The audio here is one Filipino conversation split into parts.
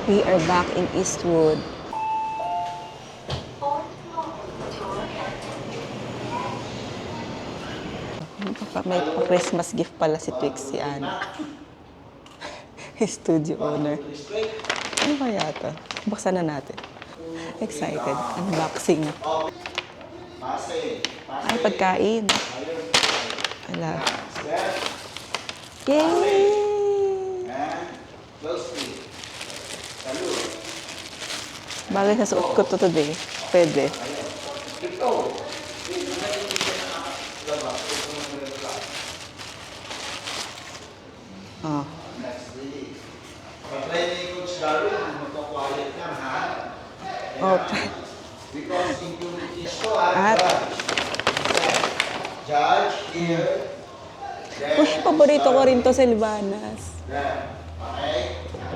We are back in Eastwood. May Christmas gift pala si Twix si Ana. Studio owner. Ano kaya ito? Buksan na natin. Excited. Unboxing. Ay, pagkain. Ala. Yay! Bagay sa suot ko to today. Pwede. Oh. Okay. At uy, paborito ko rin to, Silvanas.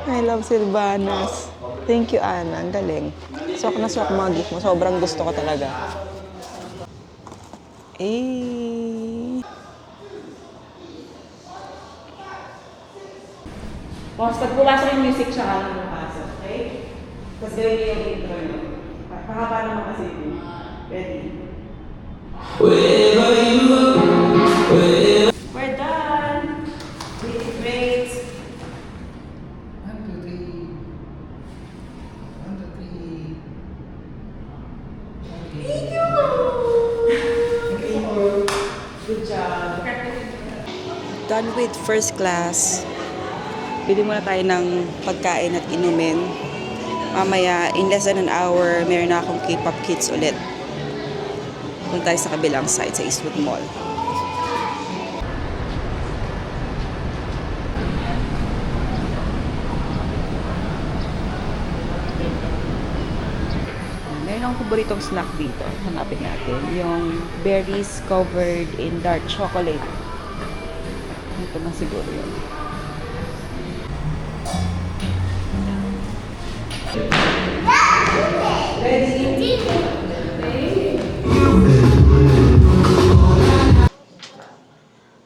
I love Silvanas. Thank you, Ana. Ang galing. Swak na swak mga gift mo. Sobrang gusto ko talaga. Eh. Boss, pag pumasok yung music siya, alam mo pasok, okay? Tapos gawin niyo yung intro nyo. Pakapa naman kasi yun. Ready? We're done! We did great! 1, 2, 3. 1, 2, 3. Thank you! Good job! Done with first class. Bili muna tayo ng pagkain at inumin. Mamaya, in less than an hour, meron na akong K-pop kits ulit. Punta tayo sa kabilang side, sa Eastwood Mall. Meron akong paboritong snack dito. Hanapin natin. Yung berries covered in dark chocolate. Ito na siguro yun.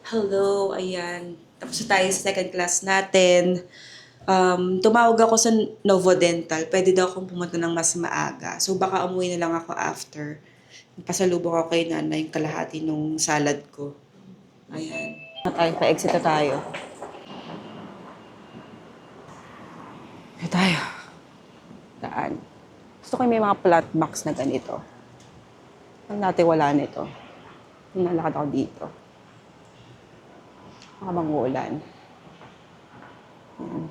Hello, ayan. Tapos tayo sa second class natin. Tumawag ako sa Novo Dental. Pwede daw akong pumunta ng mas maaga. So baka umuwi na lang ako after. Pasalubong ako kay nanay yung kalahati nung salad ko. Ayan. Pa-exit na tayo. Ayan tayo. Daan. Gusto ko yung may mga flat box na ganito. Ang natin wala nito. Nalakad ako dito. Baka mangulan. Yan.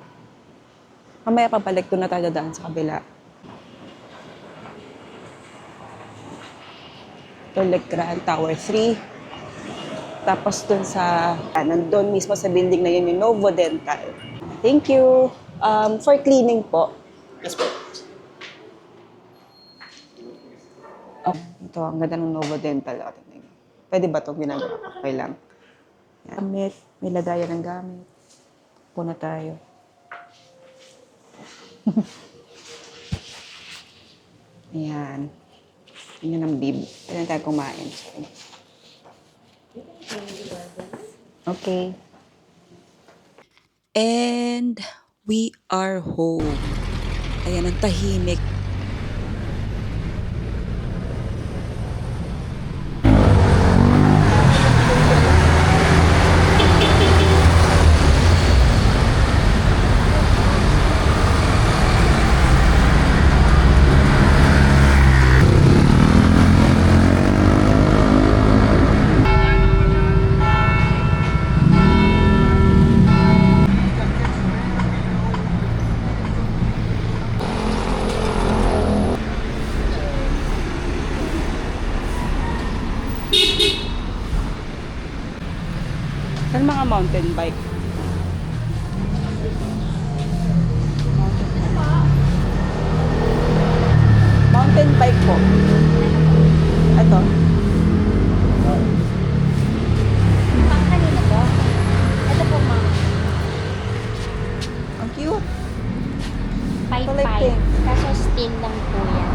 Mamaya pabalik doon na tayo dadaan sa kabila. Ito, Grand Tower 3. Tapos doon sa, nandun mismo sa building na yun, yung Novo Dental. Thank you. For cleaning po. Yes, po. Oh, ito, ang ganda ng Novo Dental. Pwede ba itong ginagawa? Okay lang. Gamit. May lagayan ng gamit. Puna tayo. Ayan. Yun ang bib. Pwede tayo kumain. Okay. And we are home. Ayan, ang tahimik. Saan mga mountain bike? Mountain bike po. Ito. Pang kanina po? Ito po, ma'am. Ang cute. 5-5. Collecting. Kaso steel lang po yan.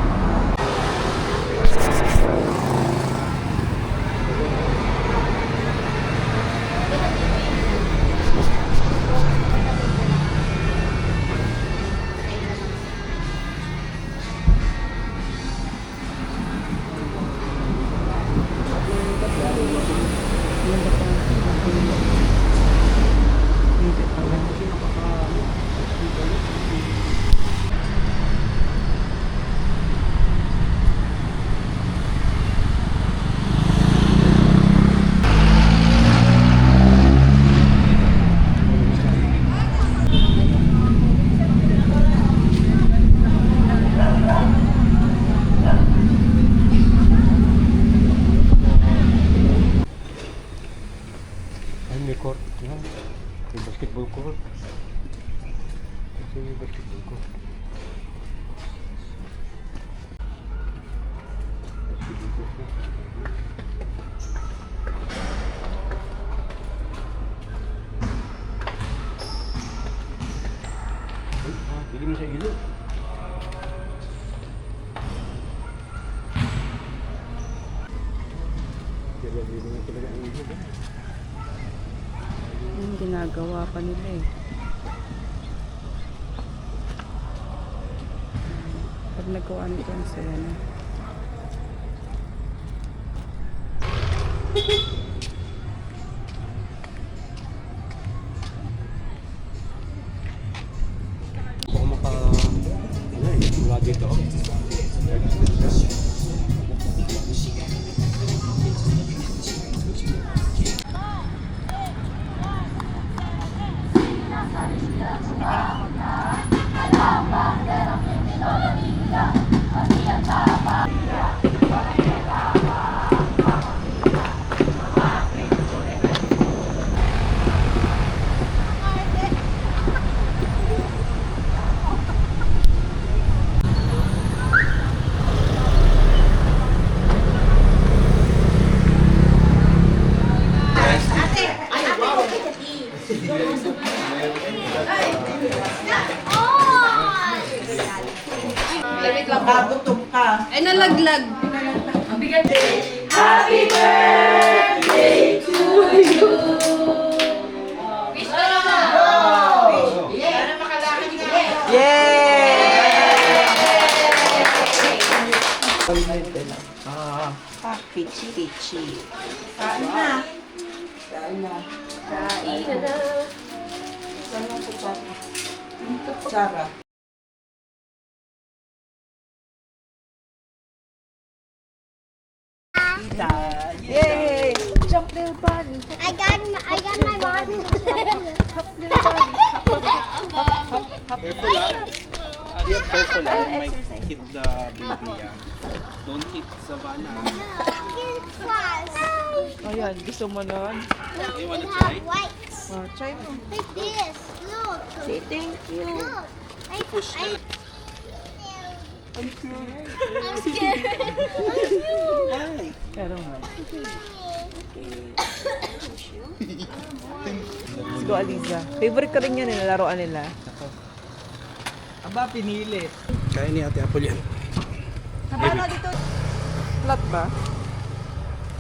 Sino yung basketball ko? Bili mo sa ilo. Kaya bili mo talaga ang ilo. Yung ginagawa pa nila eh. Pag nagawa nito, ang saya na. Baka maka... Ano eh, mula dito. Ay, nalaglag. Pichi-pichi. Sarah. Yay! Jump little bunny. I got my body. Careful lang, you might hit the baby yan. Don't hit Savannah. Ayan, gusto mo nun? You wanna try? Whites. Oh, try mo. Like this. Look. Say thank you. Look. Push na. I'm scared. Pero nga. Let's go, Aliza. Favorite ko rin yun, nilaroan nila. Aba, pinili. Kaya ni Ate Apple yan. Paano dito? Flat ba?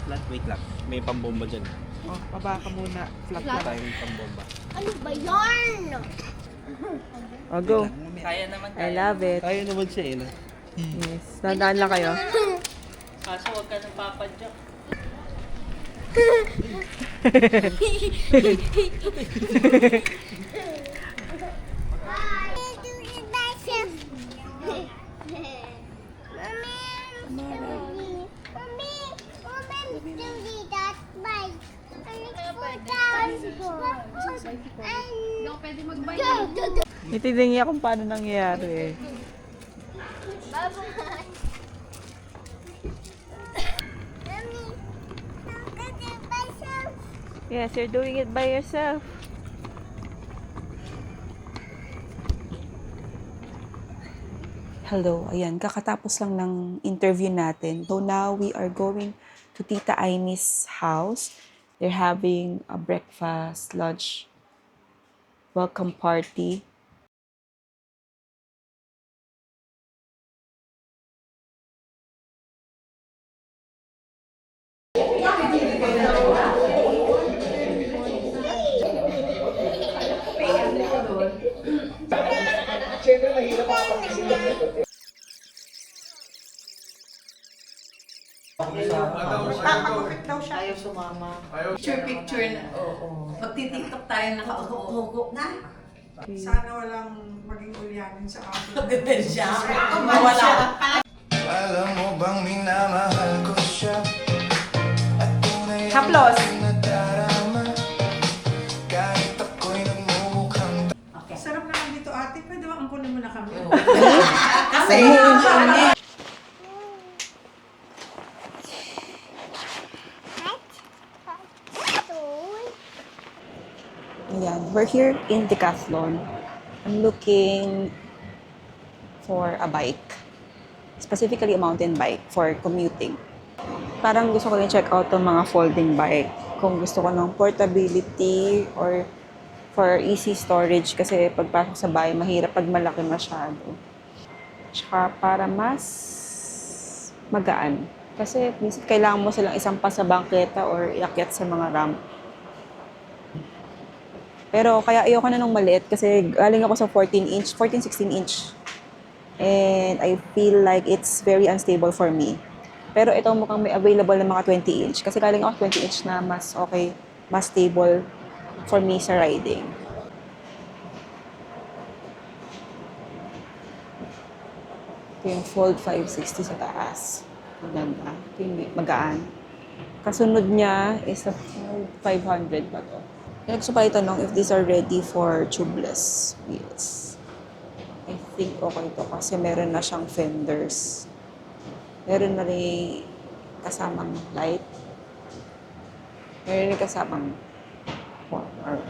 Flat, wait lang. May pambomba dyan. Oh, baba ka muna. Flat Wala ba? tayong pambomba. Ano ba yarn? Oh, go. I love it. Kaya naman siya eh. No? Yes. Tandaan lang kayo. Kaso huwag ka nang papadyak. Itinan niya kung paano nangyayari eh. Yes, you're doing it by yourself. Hello, ayan, kakatapos lang ng interview natin. So now we are going to Tita Aine's house. They're having a breakfast, lunch, welcome party. Picture na. Magti-tiktok tayo nakauhugok na. Sana walang maging ulyanin sa akin. Siya. Mawala. Alam mo bang minamahal ko siya at tunay ang Haplos. nadarama kahit ako'y nagmumukhang Sarap naman dito ate, pwede ba ampunin mo na kami? Kasi, Ayan, we're here in Decathlon. I'm looking for a bike. Specifically a mountain bike for commuting. Parang gusto ko rin check out ng mga folding bike. Kung gusto ko ng portability or for easy storage kasi pagpasok sa bahay, mahirap pag malaki masyado. Tsaka para mas magaan. Kasi minsan kailangan mo silang isampa sa bangketa or iakyat sa mga ramp. Pero kaya ayoko na nung maliit kasi galing ako sa 14, 16 inch. And I feel like it's very unstable for me. Pero ito mukhang may available na mga 20 inch. Kasi galing ako 20 inch na mas okay, mas stable for me sa riding. Ito yung Fold 560 sa taas. Maganda. Ito yung magaan. Kasunod niya is a Fold 500 ba to? Kaya gusto pa itanong if these are ready for tubeless wheels. I think okay to kasi meron na siyang fenders. Meron na rin kasamang light. Meron rin kasamang corner.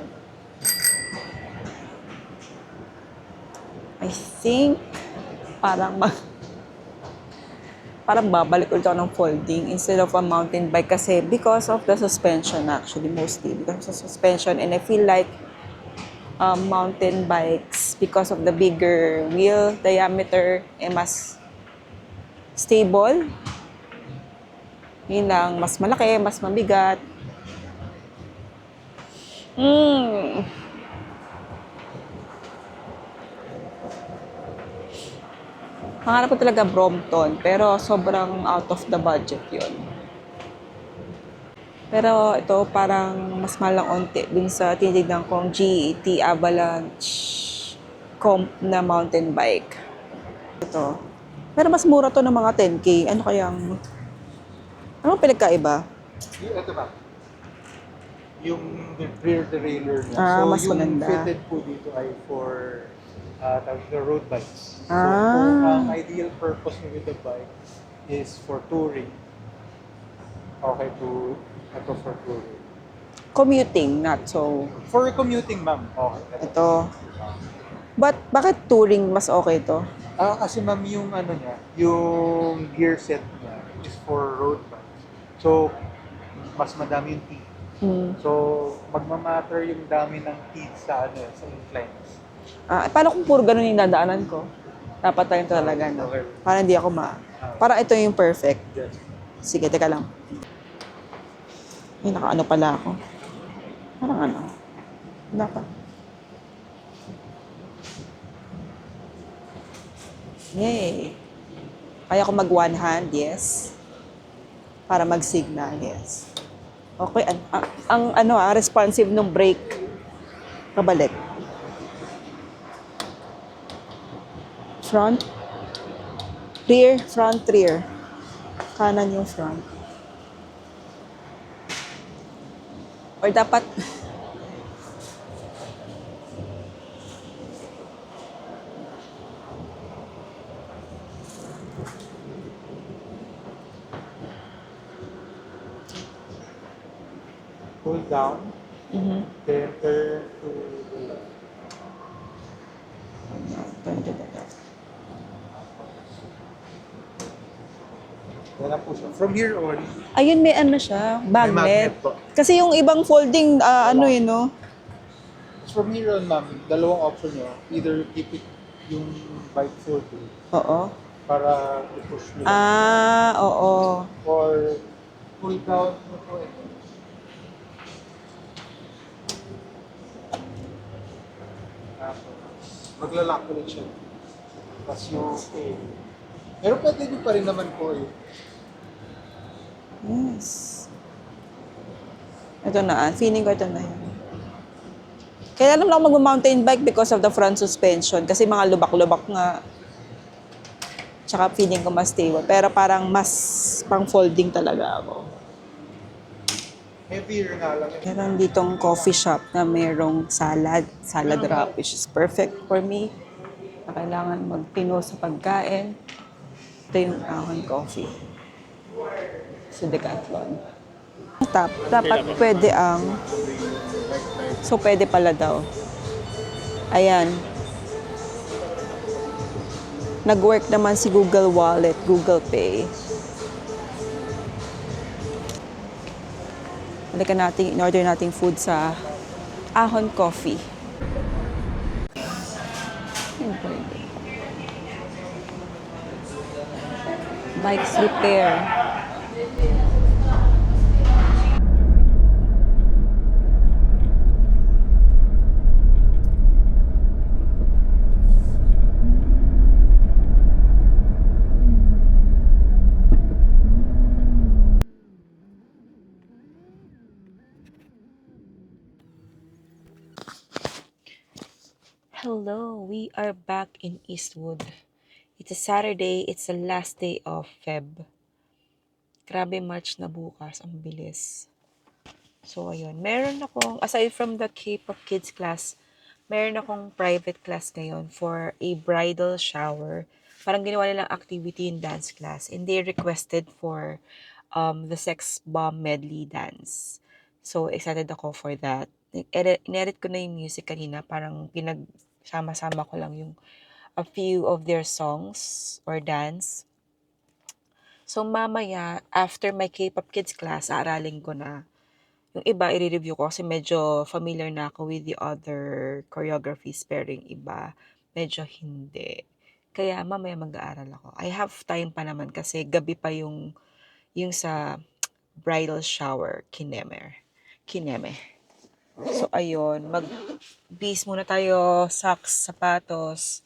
I think parang parang babalik ulit ako ng folding instead of a mountain bike kasi because of the suspension actually, mostly because of suspension. And I feel like mountain bikes, because of the bigger wheel diameter, mas stable. Yun lang, mas malaki, mas mabigat. Pangarap ko talaga Brompton, pero sobrang out of the budget yun. Pero ito parang mas mahal lang onti dun sa tinitignan kong GET Avalanche Comp na mountain bike. Ito. Pero mas mura to ng mga 10K. Ano kayang... Anong pinagkaiba? Ito ba? Yung rear derailleur niya. Ah, so, mas yung maganda. fitted po dito ay for tawag na road bikes. So, Ah. ang ideal purpose niya with the bike is for touring. Okay to, ito for touring. Commuting, not so... For commuting, ma'am. Okay. Ito. But bakit touring mas okay to? Kasi ma'am, yung ano niya, yung gear set niya is for road bikes. So, mas madami yung teeth. So, magmamatter yung dami ng teeth sa ano, sa inclines. Paano kung puro ganun yung dadaanan ko? Dapat tayo talaga, no? Okay. Para hindi ako Para ito yung perfect. Yes. Sige, teka lang. Ay, naka-ano pala ako. Parang ano. Dapat. Yay! Kaya ko mag one hand, yes. Para mag-signal, yes. Okay, ang ano responsive nung brake. Kabalik. Front. Rear, front, rear. Kanan yung front. Or dapat... Pull down, then turn to the left. Turn to the left. Yan na po siya. From here on, Ayun, may ano siya, May magnet. magnet po. Kasi yung ibang folding, ano yun, no? from here on, ma'am, dalawang option nyo. Either keep it yung bike folded Oo. para i-push nyo. Oo. Or pull down mo po ito. Tapos, maglalak ulit siya. Tapos yung pero pwede nyo pa rin naman po eh. Yes. Ito na, feeling ko ito na yun. Kaya alam lang ako mag-mountain bike because of the front suspension. Kasi mga lubak-lubak nga. Tsaka feeling ko mas stable. Pero parang mas pang folding talaga ako. Heavier nga lang. Meron ditong coffee shop na merong salad wrap, which is perfect for me. Na kailangan magpino sa pagkain. Ito yung ahon coffee. Sa Decathlon. Dapat pwede ang... So, pwede pala daw. Ayan. Nag-work naman si Google Wallet, Google Pay. Halika natin, in-order nating food sa Ahon Coffee. Bikes repair. Hello, we are back in Eastwood. It's a Saturday, it's the last day of Feb. Grabe, March na bukas, ang bilis. So, ayun. Meron akong, aside from the K-pop kids class, meron akong private class ngayon for a bridal shower. Parang ginawa nilang activity in dance class. And they requested for the Sex Bomb medley dance. So, excited ako for that. In-edit ko na yung music kanina. Parang pinagsama-sama ko lang yung a few of their songs or dance. So, mamaya, after my K-pop kids class, aaralin ko na. Yung iba, i-review ko kasi medyo familiar na ako with the other choreographies, pero yung iba, medyo hindi. Kaya mamaya mag-aaral ako. I have time pa naman kasi gabi pa yung sa bridal shower, kineme. So, ayun, mag-base muna tayo, socks, sapatos.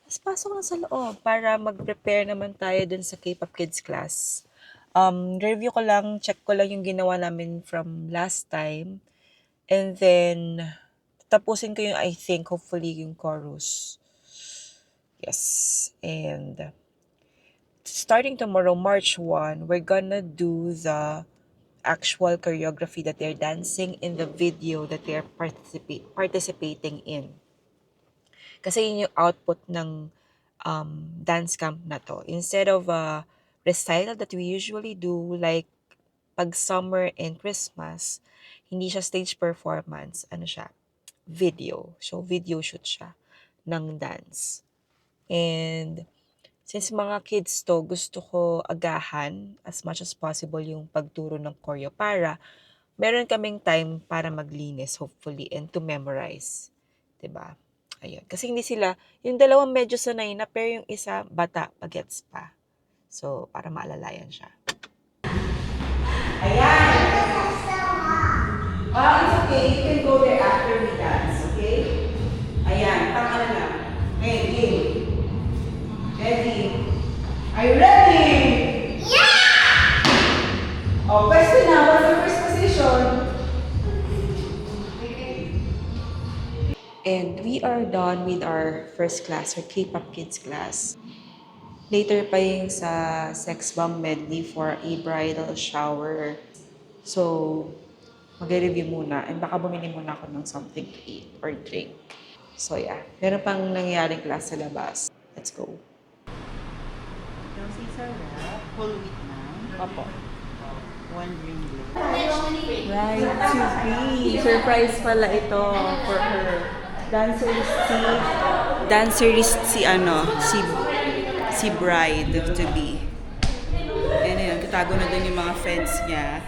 Tapos pasok lang sa loob para mag-prepare naman tayo dun sa K-pop kids class. Review ko lang, check ko lang yung ginawa namin from last time. And then, tapusin ko yung, I think, hopefully, yung chorus. Yes. And, starting tomorrow, March 1, we're gonna do the actual choreography that they're dancing in the video that they're participating in. Kasi yun yung output ng dance camp na to. Instead of a recital that we usually do, like pag summer and Christmas, hindi siya stage performance. Ano siya? Video. So, video shoot siya ng dance. And since mga kids to, gusto ko agahan as much as possible yung pagturo ng choreo para meron kaming time para maglinis, hopefully, and to memorize. Diba? Ayun. Kasi hindi sila, yung dalawang medyo sanay na, pero yung isa, bata, pagets pa. So, para maalalayan siya. Ayan! It's okay. You can go there after we dance, okay? Ayan, pang-ano lang. Okay, game. Ready? Are you ready? Yeah! Oh, question na. What's the first position? And we are done with our first class, our K-pop kids class. Later pa yung sa Sex Bomb medley for a bridal shower. So, mag-review muna and baka bumili muna ako ng something to eat or drink. So yeah, meron pang nangyayaring class sa labas. Let's go. Yung Caesar wrap, whole wheat na. Opo. One green blue. Right to be. Surprise pala ito for her. Dancerist si bride to be. Yan, katago na doon yung mga friends niya.